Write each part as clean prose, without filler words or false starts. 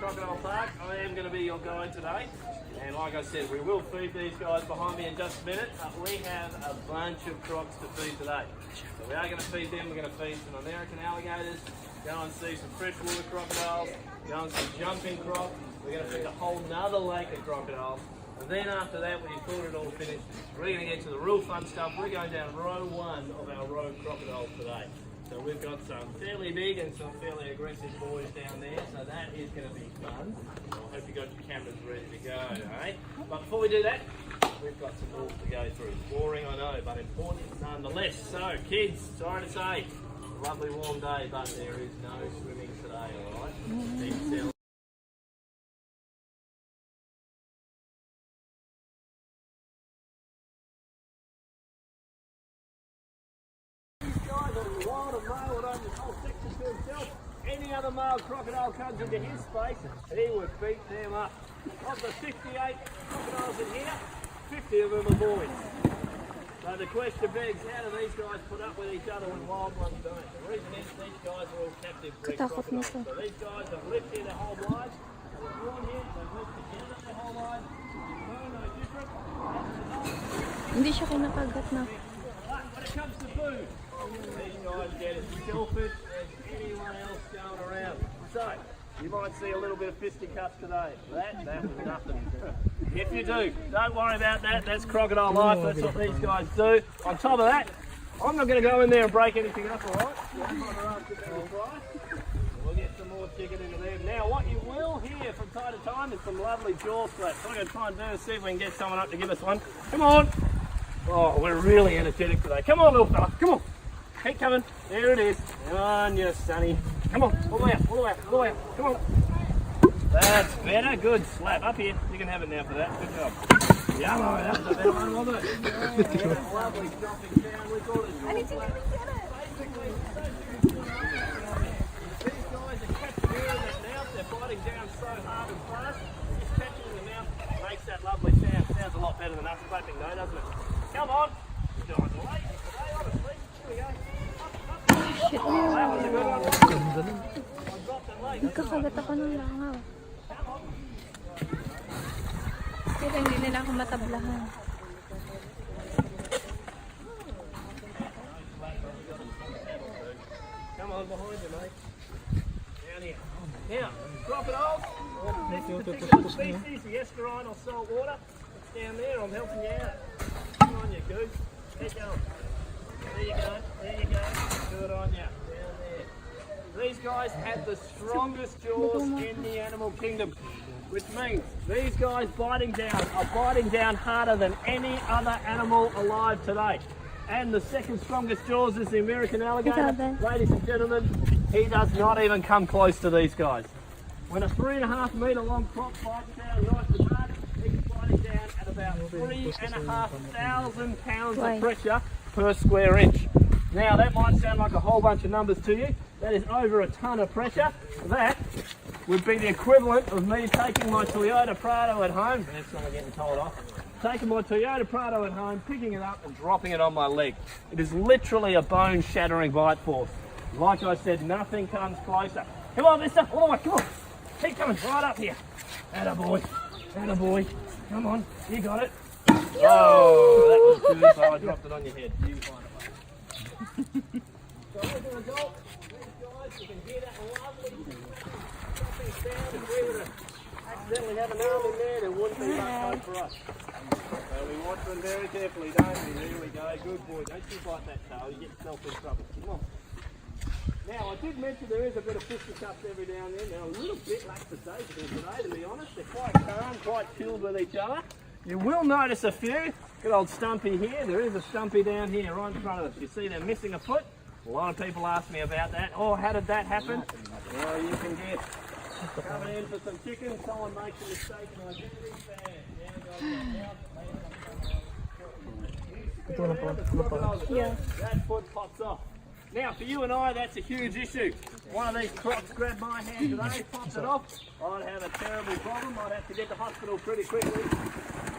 Crocodile Park. I am going to be your guide today. And like I said, we will feed these guys behind me in just a minute. But we have a bunch of crocs to feed today. So we are going to feed them. We're going to feed some American alligators, go and see some freshwater crocodiles, go and see jumping croc. We're going to feed a whole nother lake of crocodiles. And then after that, when you've caught it all finished, we're going to get to the real fun stuff. We're going down row 1 of our row crocodiles today. So we've got some fairly big and some fairly aggressive boys down there, so that is going to be fun. I hope you got your cameras ready to go, eh? But before we do that, we've got some rules to go through. Boring, I know, but important nonetheless. So, kids, sorry to say, a lovely warm day, but there is no swimming today, all right? Any other male crocodile comes into his space, he would beat them up. Of the 58 crocodiles in here, 50 of them are boys. So the question begs, how do these guys put up with each other when wild ones don't? The reason is these guys are all captive bred crocodiles. So these guys have lived here their whole lives, they were born here, they've lived together their whole lives, no different. Hindi siya kinakagat na. But when it comes to food, these guys get as selfish as anyone else going around. So, you might see a little bit of fisticuffs today. That was nothing. If you do, don't worry about that. That's crocodile life. That's what these guys do. On top of that, I'm not going to go in there and break anything up, all right? We'll get some more chicken into there. Now, what you will hear from time to time is some lovely jaw slaps. What I'm going to try and do is see if we can get someone up to give us one. Come on. Oh, we're really energetic today. Come on, little fella. Come on. Keep coming. There it is. Come on, you sonny. Come on. All the way up. All the way up. All the way up. Come on. That's better. Good. Slap. Up here. You can have it now for that. Good job. Yeah, that was a better one, wasn't it? Yeah, lovely stomping sound. We call it. I need to get it. Basically, these guys are catching air in their mouth. They're biting down so hard and fast. Just catching in the mouth makes that lovely sound. Sounds a lot better than us clapping, though, doesn't it? Come on. You guys are late today, honestly. Here we go. Oh, that was a good one. I dropped it late. Nagkakagat ako ng langaw. Pero hindi nila ako matablahan. Come on, behind you, mate. Down here. Now, crocodiles. This particular species, the estuarine or salt water. It's down there. I'm helping you out. Come on, you goose. Keep going. There you go. There you go. Good on you. Down there. These guys have the strongest jaws in the animal kingdom, which means these guys are biting down harder than any other animal alive today. And the second strongest jaws is the American alligator. Ladies and gentlemen, he does not even come close to these guys. When a 3.5 metre long croc bites down nice and hard, he's biting down at about 3,500 pounds of pressure per square inch. Now that might sound like a whole bunch of numbers to you. That is over a ton of pressure. That would be the equivalent of me taking my Toyota Prado at home. That's not getting told off. Taking my Toyota Prado at home, picking it up and dropping it on my leg. It is literally a bone-shattering bite force. Like I said, nothing comes closer. Come on, mister, all the way, come on. Keep coming right up here. Attaboy, attaboy. Come on, you got it. Oh, that was good, so I dropped it on your head. You find it, mate. So as a result, these guys, you can hear that lovely dropping sound. If we were to accidentally have an arm in there wouldn't be much hope for us. So we watch them very carefully, don't we? There we go, good boy. Don't you bite that tail, you get yourself in trouble. Come on. Now, I did mention there is a bit of fisticuffs every now and then. They're a little bit lackadaisical today, to be honest. They're quite calm, quite chilled with each other. You will notice a few. Good old Stumpy here. There is a Stumpy down here right in front of us. You see they're missing a foot. A lot of people ask me about that. Oh, how did that happen? Well, you can get coming in for some chicken. Someone makes a mistake in identity. That foot pops off. Now, for you and I, that's a huge issue. One of these crocs grabbed my hand today, popped it off. I'd have a terrible problem. I'd have to get to hospital pretty quickly.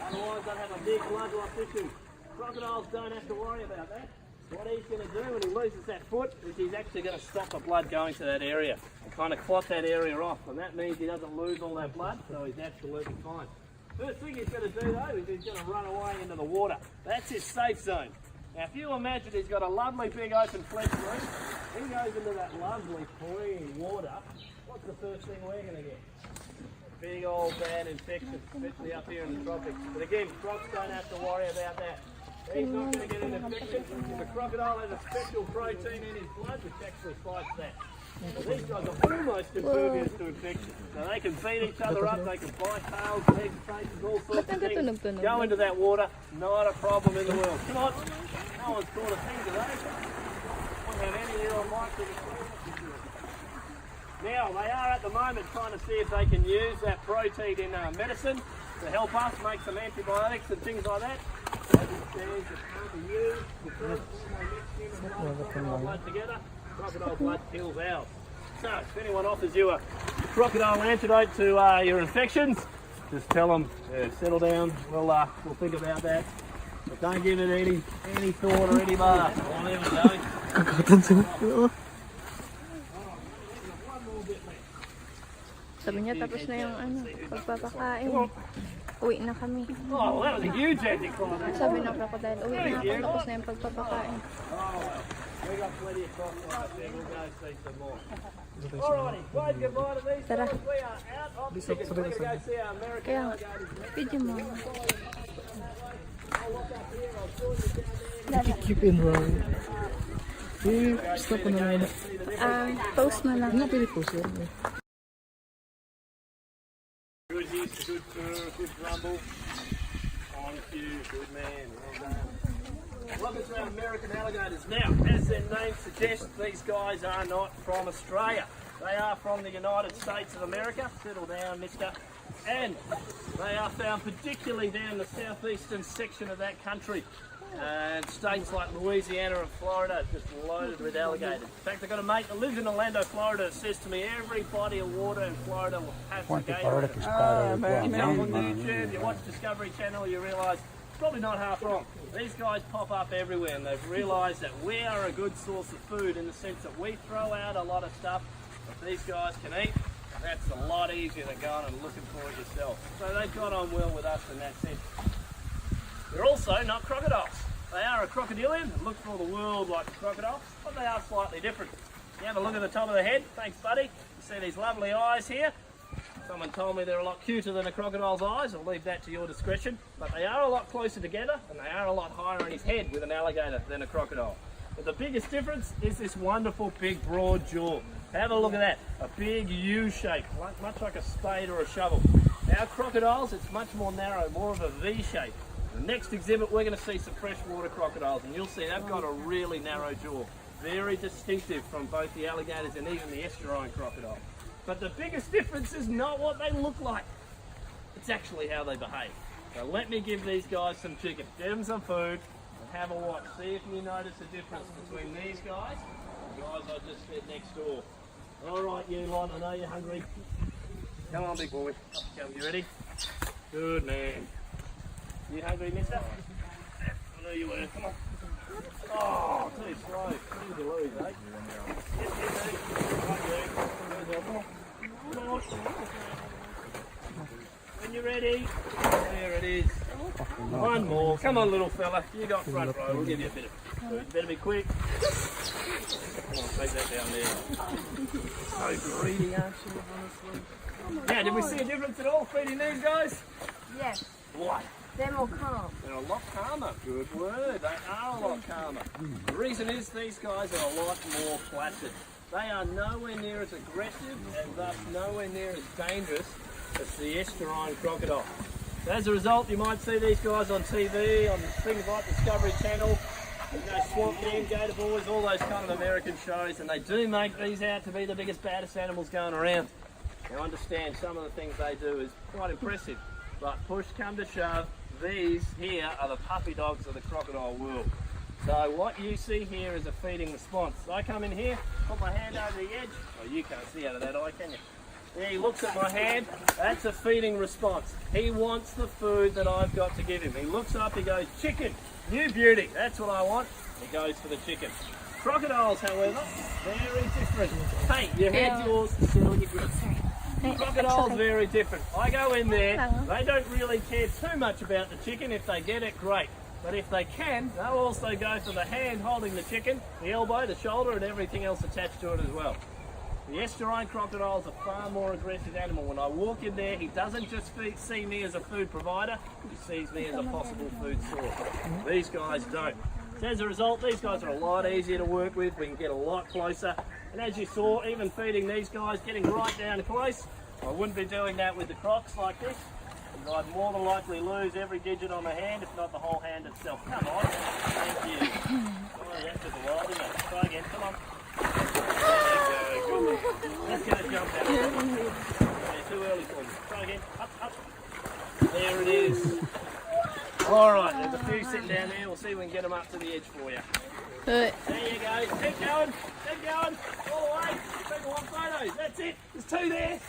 Otherwise, I'd have a big blood loss issue. Crocodiles don't have to worry about that. What he's going to do when he loses that foot is he's actually going to stop the blood going to that area. kind of clot that area off, and that means he doesn't lose all that blood, so he's absolutely fine. First thing he's going to do though is he's going to run away into the water. That's his safe zone. Now if you imagine he's got a lovely big open flesh wound, he goes into that lovely clean water, what's the first thing we're going to get? A big old bad infection, especially up here in the tropics. But again, crocs don't have to worry about that. He's not going to get an infection. The crocodile has a special protein in his blood which actually fights that. So these guys are almost impervious to infection. So they can beat each other up, they can bite tails, legs, faces, all sorts of things. Go into that water, not a problem in the world. Come on, no one's caught a thing today. Won't have any here on mic. Now, they are at the moment trying to see if they can use that protein in medicine to help us make some antibiotics and things like that. As it stands, it can't be used. The first time they mix human blood and crocodile blood together, crocodile blood kills ours. So, if anyone offers you a crocodile antidote to your infections, just tell them, settle down, we'll think about that. But don't give it any thought or any bar. Sabi niya tapos na yung pagpapakain. Uwi na kami. Oh, that was a huge anticlimax. Sabi ng crocodile, uwi na ako tapos na yung pagpapakain. We got plenty of crocodiles there. We'll go see some more. Alrighty, wave goodbye to these guys. We are out of tickets. We're going to go see our American alligators next. Video mo. I'll look up here. I'll join you down there. Keep in row. Stop na lang. Post na lang. Ano pwede post yan? Good use, good fur, good rumble. Thank you, good man. Well done. Welcome to our American alligators. Now, as their name suggests, these guys are not from Australia. They are from the United States of America. Settle down, mister. And they are found particularly down the southeastern section of that country. And states like Louisiana and Florida are just loaded with alligators. In fact, I've got a mate that lives in Orlando, Florida, that says to me every body of water in Florida will have a gator. You jump on YouTube, you watch Discovery Channel, you realise it's probably not half wrong. These guys pop up everywhere and they've realised that we are a good source of food in the sense that we throw out a lot of stuff that these guys can eat. And that's a lot easier than going and looking for it yourself. So they've got on well with us in that sense. They're also not crocodiles. They are a crocodilian and look for the world like a crocodile, but they are slightly different. You have a look at the top of the head. Thanks, buddy. You see these lovely eyes here? Someone told me they're a lot cuter than a crocodile's eyes. I'll leave that to your discretion. But they are a lot closer together and they are a lot higher on his head with an alligator than a crocodile. But the biggest difference is this wonderful big broad jaw. Have a look at that. A big U shape, much like a spade or a shovel. Our crocodiles, it's much more narrow, more of a V shape. The next exhibit, we're going to see some freshwater crocodiles, and you'll see they've got a really narrow jaw. Very distinctive from both the alligators and even the estuarine crocodile. But the biggest difference is not what they look like. It's actually how they behave. So let me give these guys some chicken. Give them some food and have a watch. See if you notice a difference between these guys and the guys I just fed next door. All right, you lot, I know you're hungry. Come on, big boy. Up you come. You ready? Good man. You hungry, mister? I know you were. Come on. Oh, too slow. Too to lose, eh? Come on. When you're ready, there it is. One more. Come on, little fella. You got front row. We'll give you a bit of food. Better be quick. Come on, take that down there. So greedy, aren't you, honestly? Now, did we see a difference at all feeding these guys? Yes, What? they're more calm. They're a lot calmer. Good word. They are a lot calmer. The reason is these guys are a lot more placid. They are nowhere near as aggressive and thus nowhere near as dangerous as the estuarine crocodile. So as a result, you might see these guys on TV, on things like Discovery Channel, Swamp Game, Gator Boys, all those kind of American shows, and they do make these out to be the biggest, baddest animals going around. Now understand, some of the things they do is quite impressive, but push come to shove, these here are the puppy dogs of the crocodile world. So what you see here is a feeding response. So I come in here, put my hand over the edge. Oh, you can't see out of that eye, can you? There, he looks at my hand. That's a feeding response. He wants the food that I've got to give him. He looks up, he goes, chicken, new beauty, that's what I want. He goes for the chicken. Crocodiles, however, very different. Hey, you had yours, sit on your grips. Crocodiles very different. I go in there, they don't really care too much about the chicken. If they get it, great. But if they can, they'll also go for the hand holding the chicken, the elbow, the shoulder, and everything else attached to it as well. The estuarine crocodile is a far more aggressive animal. When I walk in there, he doesn't just see me as a food provider, he sees me as a possible food source. These guys don't. So as a result, these guys are a lot easier to work with. We can get a lot closer. And as you saw, even feeding these guys, getting right down close, I wouldn't be doing that with the crocs like this. And I'd more than likely lose every digit on the hand, if not the whole hand itself. Come on. Thank you. Oh, that took a while, didn't it? Try again. Come on. Let's get a jump out. Yeah, too early for me. Try again. Up, up. There it is. All right, there's a few sitting down there. We'll see if we can get them up to the edge for you. There you go. Keep going. Keep going. All the way. People want photos. That's it. There's two there.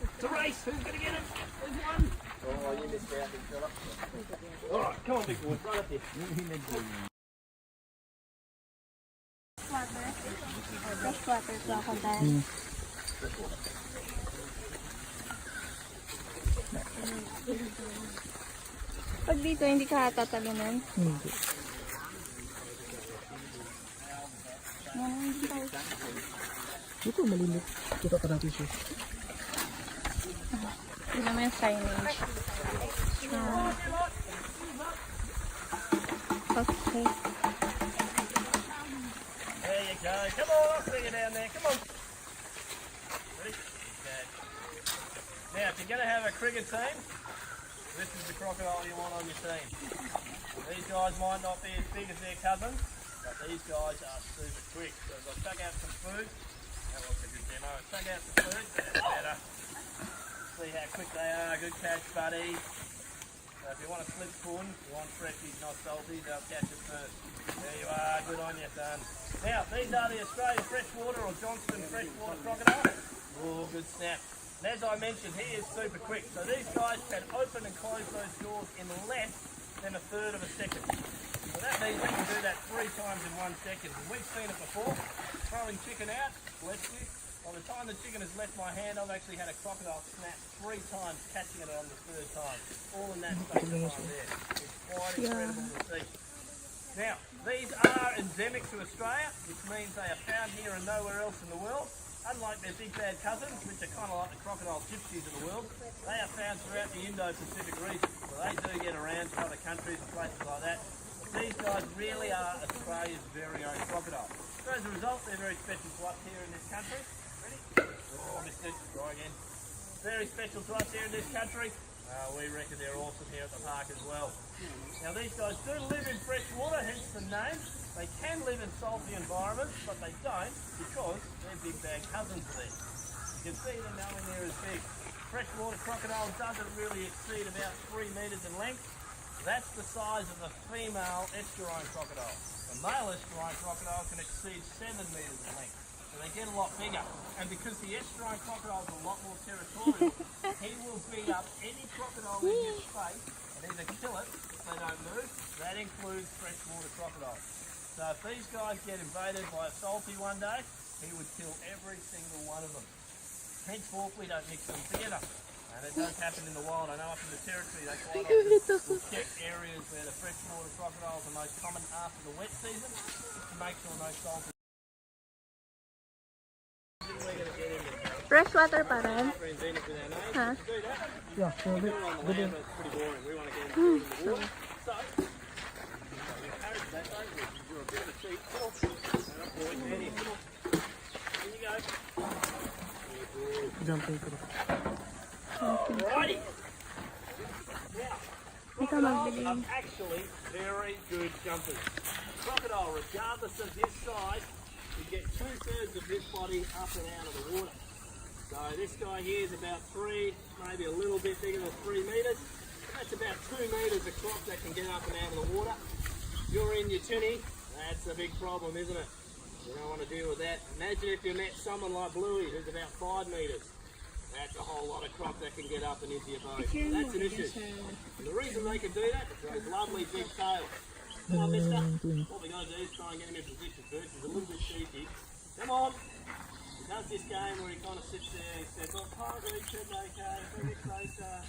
It's a race. Who's going to get it? There's one. Oh, you missed out, big fella. All right, come on, big boy. Right up here. Freshwater crocodile. Pag dito, hindi ka tatalunan? Hindi. Ito, malilit. Kita ka natin siya. Hindi naman yung signage. Okay. There you go. Come on, I'll bring you down there. Come on. Ready? Okay. Now, if you're going to have a cricket team, this is the crocodile you want on your team. These guys might not be as big as their cousins, but these guys are super quick. So if I chuck out some food, that was a good demo. Chuck out some food, that's better. See how quick they are. Good catch, buddy. So if you want a slip spoon, you want freshies, not salty, they'll catch it first. There you are. Good on you, son. Now, these are the Australian freshwater or Johnston freshwater crocodile. Oh, good snap. And as I mentioned, he is super quick. So these guys can open and close those jaws in less than a third of a second. So that means we can do that 3 times in 1 second. And we've seen it before. Throwing chicken out, bless you. By the time the chicken has left my hand, I've actually had a crocodile snap 3 times, catching it on the 3rd time. All in that space of time there. It's quite incredible to see. Now, these are endemic to Australia, which means they are found here and nowhere else in the world. Unlike their big bad cousins, which are kind of like the crocodile gypsies of the world, they are found throughout the Indo-Pacific region. So they do get around to other countries and places like that. But these guys really are Australia's very own crocodile. So as a result, they're very special to us here in this country. Ready? Oh, missed it. Try again. Very special to us here in this country. We reckon they're awesome here at the park as well. Now these guys do live in fresh water, hence the name. They can live in salty environments, but they don't because their big bad cousins are there. You can see them knowing they're as big. Freshwater crocodile doesn't really exceed about 3 metres in length. That's the size of a female estuarine crocodile. The male estuarine crocodile can exceed 7 metres in length. So they get a lot bigger. And because the estuarine crocodile is a lot more territorial, he will beat up any crocodile in his face and either kill it if they don't move. That includes freshwater crocodiles. So if these guys get invaded by a salty one day, he would kill every single one of them. Henceforth, we don't mix them together. And it does happen in the wild. I know up in the territory they quite often will check areas where the freshwater crocodiles are most common after the wet season to make sure no salty. Freshwater pa rin? Ha? Yeah, so good. Pretty boring. We want to get into the water. So, we encourage that though. You're a bit of a cheat. Here you go. Jumping ko. Alrighty. Now, crocodiles are magbili. actually very good jumpers. Crocodile, regardless of his size, you get 2/3 of his body up and out of the water. So this guy here is about 3, maybe a little bit bigger than 3 metres. That's about 2 metres of crop that can get up and out of the water. You're in your tinny, that's a big problem, isn't it? You don't want to deal with that. Imagine if you met someone like Bluey, who's about 5 metres. That's a whole lot of crop that can get up and into your boat. That's an issue. And the reason they can do that is those lovely big tails. Come on, mister. What we got to do is try and get him in position first. He's a little bit cheeky. Come on. He does this game where he kind of sits there and says, oh, Pirate said okay, bring it closer.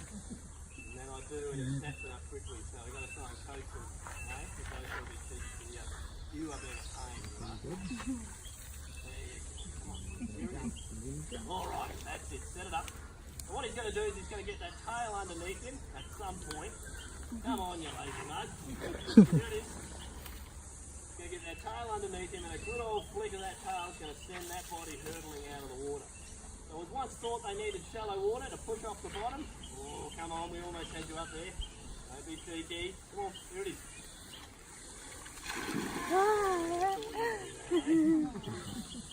And then I do, and he snaps it up quickly. So we've got to try and coach him. Okay? Because those will be cheeky to you. You are being a pain, right? There you go. Come on. Here it is. All right, that's it. Set it up. And what he's going to do is he's going to get that tail underneath him at some point. Come on, you lazy mug. Here it is. He's going to get that tail underneath him, and a good old flick of that tail is going to send that body hurtling out of the water. So it was once thought they needed shallow water to push off the bottom. Oh, come on, we almost had you up there. Don't be cheeky. Come on, here it is.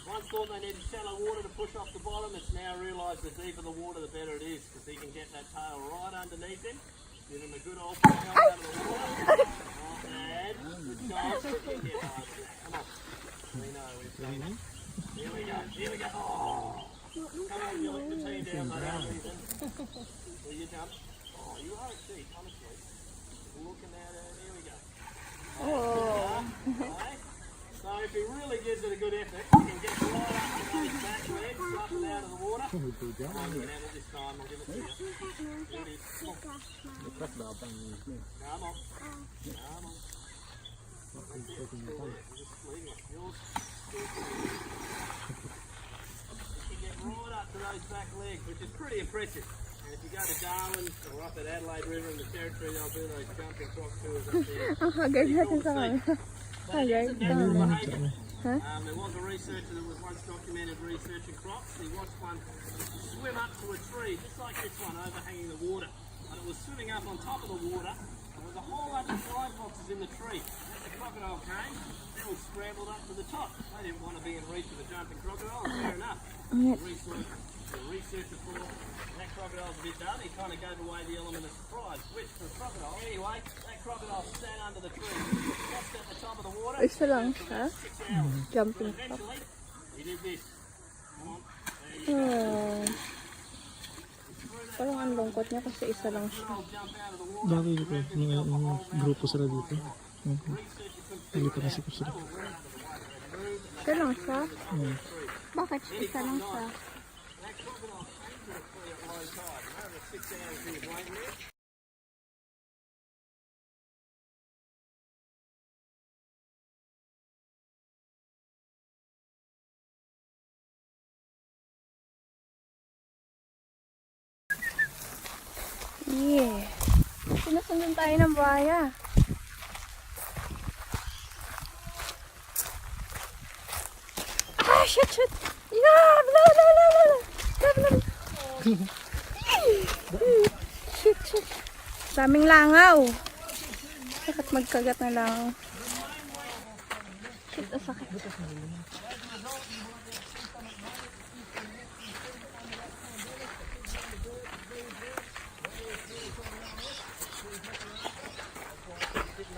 Once thought they needed shallow water to push off the bottom, it's now realised the deeper the water, the better it is, because he can get that tail right underneath him. Give him a good old push out of the water. Not bad. Good job. Come on. We know we've seen it. Here we go. Here we go. Oh. Come on, you lift the team down, mate. Will you jump? Oh, you are a cheat, honestly. Looking at it. Here we go. Right. So if he really gives it a good effort, he can get right up to those back legs, up and out of the water. Come on, you can have it this time. I'll give it to you. Here it is. Come on. Crocodile thing is me. Come on. Come on. That's it. Still there. You're just leaving it. Yours. You can get right up to those back legs, which is pretty impressive. And if you go to Darwin or up at Adelaide River in the Territory, they'll do those jumping croc tours up there. Ang haggard natin sa kanya. Haggard. There was a researcher that was once documented researching crocs. He watched one swim up to a tree, just like this one, overhanging the water. And it was swimming up on top of the water. There was a whole bunch of fly foxes in the tree. As the crocodile came, they all scrambled up to the top. They didn't want to be in reach of a jumping crocodile, and fair enough. The researcher thought that crocodile's a bit done. He kind of gave away the element of surprise, which for a crocodile, anyway, that crocodile sat under the tree, just at the top of the water. Isa lang siya. Jumping So eventually, he did this. Come on. There you go. Parang ang lungkot niya kasi isa lang siya. Dami dito. May grupo sila dito. Hindi pa nasipos sila. Isa lang siya? Bakit isa lang siya? Yeah. Sinusundan tayo ng buhaya. Ah, shit, shit. Yeah, blah, blah, blah, blah. Blah, blah. Shit, shit. Daming langaw. Sakit magkagat na langaw. Shit, sakit.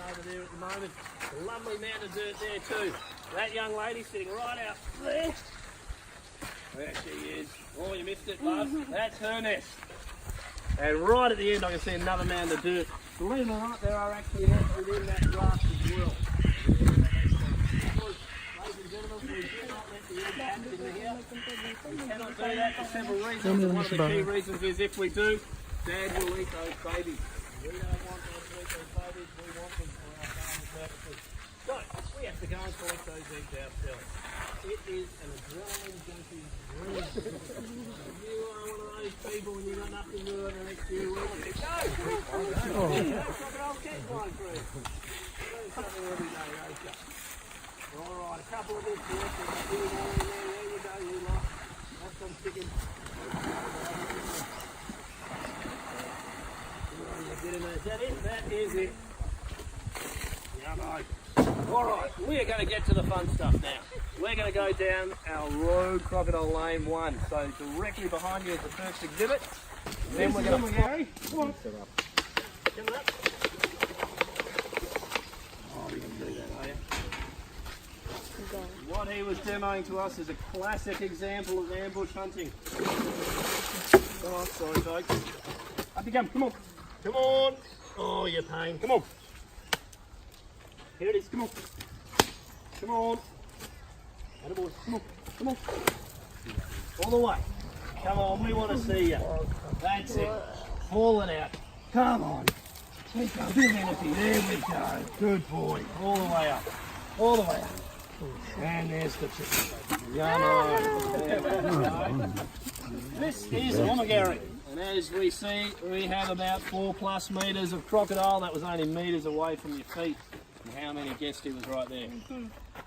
Over there at the moment, a lovely mound of dirt there too. That young lady sitting right out there. There she is. Oh, you missed it, love. That's her nest. And right at the end, I can see another mound of dirt. Believe it or not, there are actually nests within that grass as well. Ladies and gentlemen, we do not let the egg hatch in here. We cannot do that for several reasons. One of the key reasons is if we do, Dad will eat those babies. We don't want them to eat those babies. We want them for our farming purposes. So, we have to go and collect those eggs ourselves. It is an adrenaline junkie dream. You are one of those people when you've got nothing to do in the next few weeks. Go! Crocodiles keep flying through. Do something every day, don't you? Alright, a couple of bits here. There you go, you lot. Have some chicken. Is that it? That is it. Alright, we are going to get to the fun stuff now. We're going to go down our road, Crocodile Lane 1. So directly behind you is the first exhibit. Then we're going to Gary. Come on. Come up. Oh, you can do that, are you? What he was demoing to us is a classic example of ambush hunting. Come on, sorry folks. Up you come on. Come on. Oh, you pain. Come on. Here it is. Come on. Come on. Attaboy. Come on. Come on. All the way. Come on, we want to see you. That's it. Pull it out. Come on. Keep going. Big energy. There we go. Good boy. All the way up. All the way up. And there's the chicken. Come on. There we go. This is Omagari. And as we see, we have about 4+ metres of crocodile. That was only metres away from your feet. And how many guessed he was right there?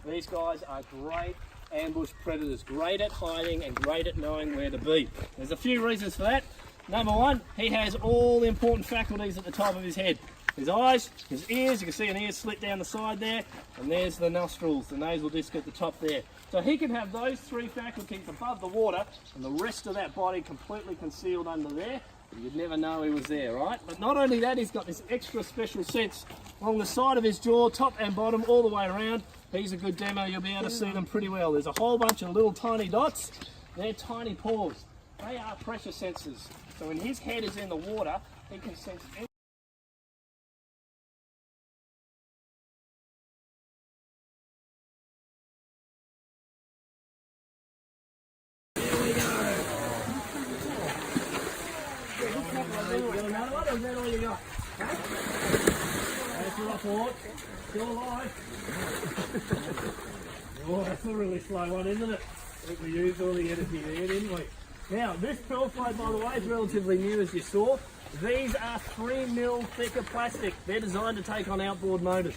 These guys are great ambush predators, great at hiding and great at knowing where to be. There's a few reasons for that. Number one, he has all the important faculties at the top of his head. His eyes, his ears, you can see an ear slit down the side there, and there's the nostrils, the nasal disc at the top there. So he can have those 3 faculties above the water and the rest of that body completely concealed under there. You'd never know he was there, right? But not only that, he's got this extra special sense along the side of his jaw, top and bottom, all the way around. He's a good demo, you'll be able to see them pretty well. There's a whole bunch of little tiny dots. They're tiny paws. They are pressure sensors. So when his head is in the water, he can sense anything. Another one, or is that all you got? Huh? That's what I thought. Still alive. Oh, that's a really slow one, isn't it? I think we used all the energy there, didn't we? Now, this pearl float, by the way, is relatively new, as you saw. These are 3mm thicker plastic. They're designed to take on outboard motors.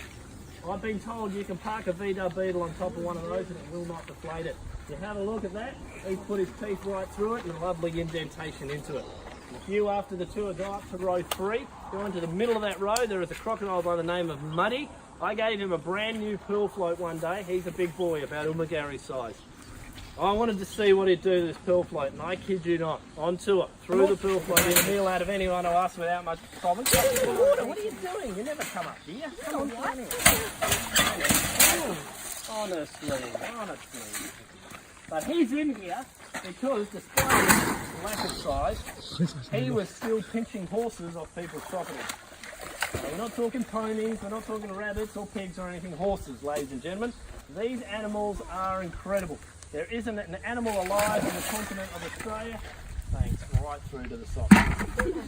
I've been told you can park a VW Beetle on top of one of those and it will not deflate it. You have a look at that. He's put his teeth right through it and a lovely indentation into it. If you, after the tour, go up to row 3, go into the middle of that row, there is a crocodile by the name of Muddy. I gave him a brand new pearl float one day. He's a big boy, about Umagari size. I wanted to see what he'd do to this pearl float, and I kid you not, on tour, threw the pearl float in a meal out of anyone who asked without much problem. What are you doing? You never come up here. Come on, down here. Honestly. But he's in here because, despite his lack of size, he was still pinching horses off people's property. Now, we're not talking ponies, we're not talking rabbits or pigs or anything, horses, ladies and gentlemen. These animals are incredible. There isn't an animal alive on the continent of Australia. Thanks, right through to the sock.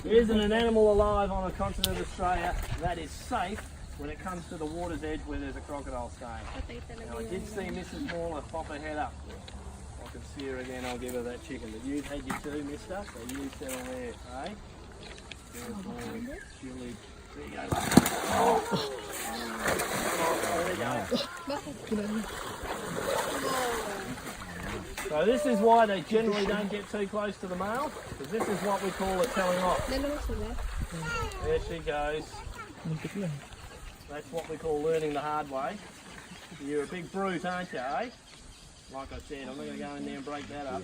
There isn't an animal alive on the continent of Australia that is safe when it comes to the water's edge where there's a crocodile staying. Now, I did see Mrs. Mauler pop her head up. I can see her again, I'll give her that chicken. But you've had your 2, mister, so you settle there, eh? Good boy, Julie. There you go. There you go. So this is why they generally don't get too close to the male, because this is what we call a telling off. There she goes. That's what we call learning the hard way. You're a big brute, aren't you, eh? Like I said, I'm not going to go in there and break that up.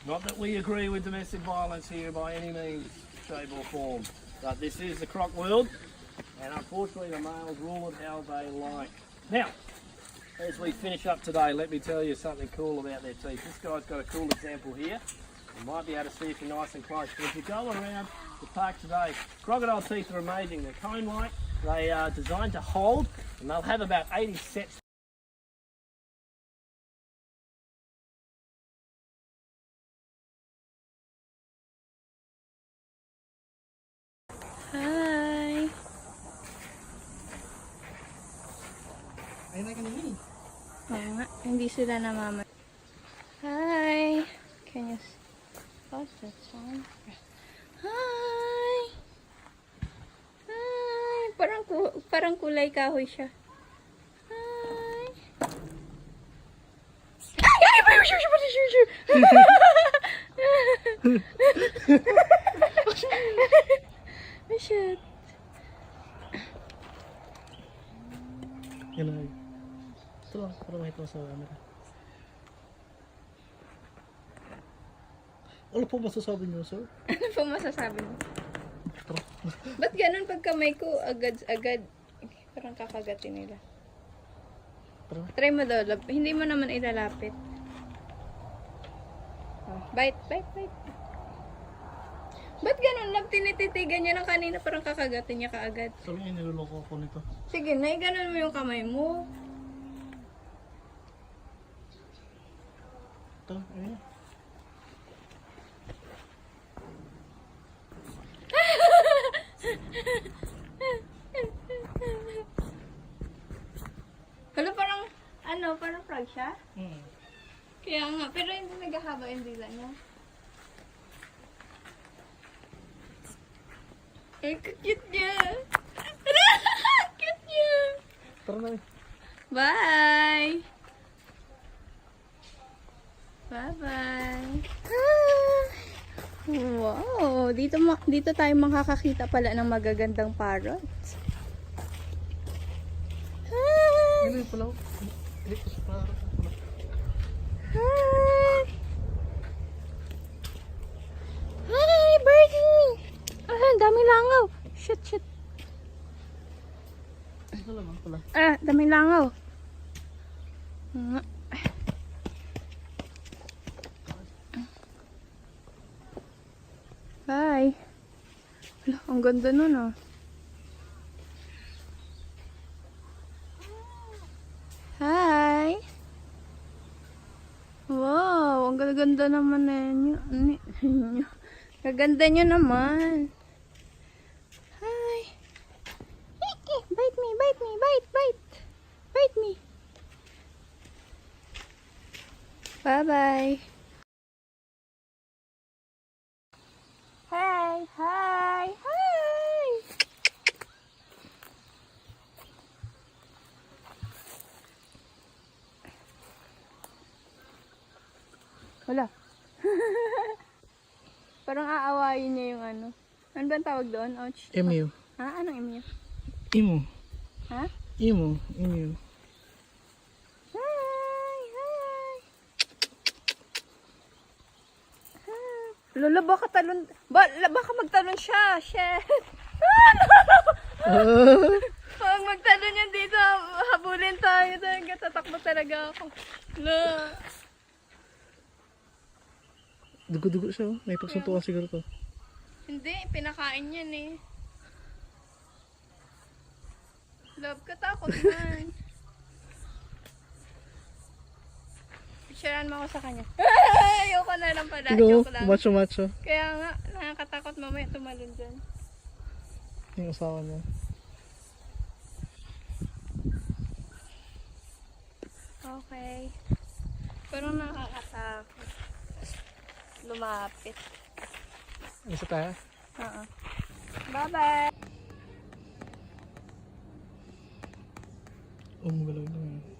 Not that we agree with domestic violence here by any means, shape or form. But this is the croc world, and unfortunately the males rule it how they like. Now, as we finish up today, let me tell you something cool about their teeth. This guy's got a cool example here. You might be able to see if you're nice and close. But if you go around the park today, crocodile teeth are amazing. They're cone-like, they are designed to hold, and they'll have about 80 sets. Hi! Ayun na kanina. Oo nga, hindi sila namamatay. Hi! Can you pause that song? Hi! Hi! Parang kulay kahoy siya. Hi! Ay! Oh shit! Yan na. Ito lang, para makita sa camera. Ano po masasabi niyo, sir? Ano po masasabi mo? Ba't ganun pag kamay ko agad-agad? Parang kakagatin nila. Try mo daw. Hindi mo naman ilalapit. Oh, bite. Ba't ganun lang? Tinititigan niya ng kanina, parang kakagatin niya kaagad. Sabi niya, niloloko ako nito. Sige, naiganon mo yung kamay mo. Ito, eh. Wala parang, parang frog siya? Hmm. Kaya nga, pero hindi naghahaba yung dila niya. Ay, cute niya! Cute niya! Tara na eh. Bye! Bye-bye! Wow! Dito tayo makakakita pala ng magagandang parrots. Hi! Ano yung palaw? Dito sa parang. Hi! Hi, birdie! Ah, daming langaw. Shit. Ito lang pala. Ah, daming langaw. Nga. Bye. Wala, ang ganda nun ah. Hi. Wow, ang ganda naman ninyo. Kaganda nyo naman. Hi. Bite me. Bite me. Bye-bye. Hi. Wala. Parang aawayin niya yung ano. Ano ba ang tawag doon? Ouch. Emu. Ha? Anong emu? Emu. Ha? Emu. Lola, baka talon... baka magtalon siya. Shit. Pag magtalon yan dito, habulin tayo. Tatakbo talaga ako. Lola. Dugo-dugo siya oh. May pagsuntukan siguro to. Hindi, pinakain yan eh. Love, katakot man. Picturean mo ako sa kanya. Ayoko na lang pala. Go, Joke lang. macho. Kaya nga, nakakatakot mamaya tumalon dyan. Yung asawa niya. Okay. Pero nakakatakot. Lumapit. Isa tayo? Oo. Bye-bye! Umugalaw na.